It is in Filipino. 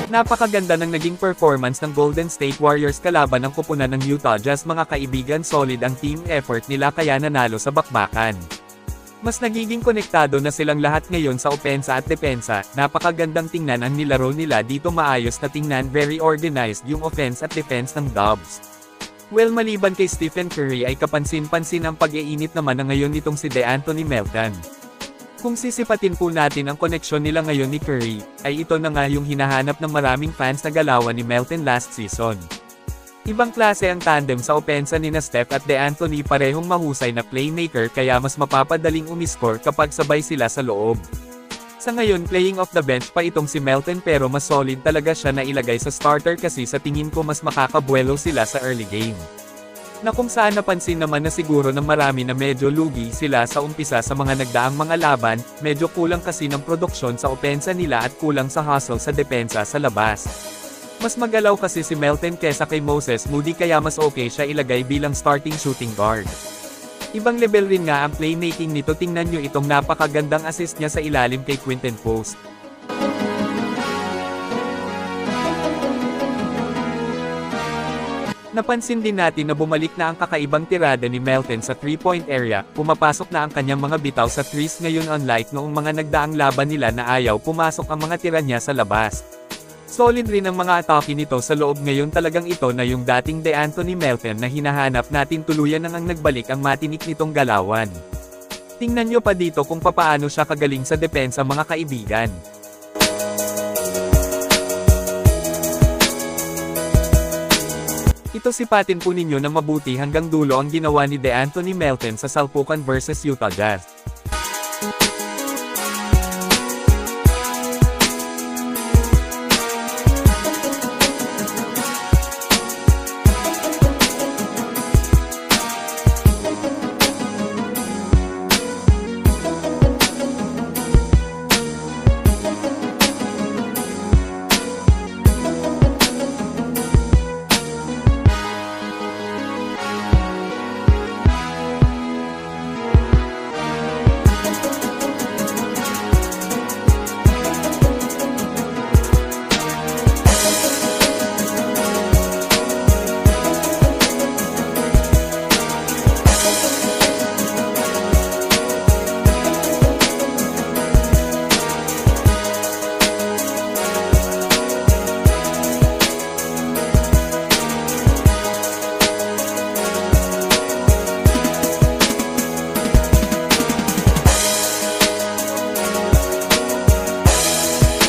Napakaganda ng naging performance ng Golden State Warriors kalaban ng koponan ng Utah Jazz mga kaibigan, solid ang team effort nila kaya nanalo sa bakbakan. Mas nagiging konektado na silang lahat ngayon sa opensa at depensa, napakagandang tingnan ang nilaro nila dito, maayos na tingnan, very organized yung offense at defense ng Dubs. Well, maliban kay Stephen Curry ay kapansin-pansin ang pag-iinit naman na ngayon nitong si DeAnthony Melton. Kung sisipatin po natin ang koneksyon nila ngayon ni Curry, ay ito na nga yung hinahanap ng maraming fans na galawan ni Melton last season. Ibang klase ang tandem sa opensa ni Steph at DeAnthony, parehong mahusay na playmaker kaya mas mapapadaling umiscore kapag sabay sila sa loob. Sa ngayon playing off the bench pa itong si Melton pero mas solid talaga siya na ilagay sa starter kasi sa tingin ko mas makakabuelo sila sa early game. Na kung saan napansin naman na siguro ng marami na medyo lugi sila sa umpisa sa mga nagdaang mga laban, medyo kulang kasi ng produksyon sa opensa nila at kulang sa hustle sa depensa sa labas. Mas magalaw kasi si Melton kesa kay Moses Moody kaya mas okay siya ilagay bilang starting shooting guard. Ibang level rin nga ang playmaking nito, tingnan nyo itong napakagandang assist niya sa ilalim kay Quinton Post. Napansin din natin na bumalik na ang kakaibang tirada ni Melton sa 3-point area, pumapasok na ang kanyang mga bitaw sa threes ngayon unlike noong mga nagdaang laban nila na ayaw pumasok ang mga tira niya sa labas. Solid rin ang mga atake nito sa loob ngayon, talagang ito na yung dating DeAnthony Melton na hinahanap natin, tuluyan nang nagbalik ang matinik nitong galawan. Tingnan nyo pa dito kung papaano siya kagaling sa depensa mga kaibigan. Ito sipatin po ninyo na mabuti hanggang dulo ang ginawa ni DeAnthony Melton sa salpukan versus Utah Jazz.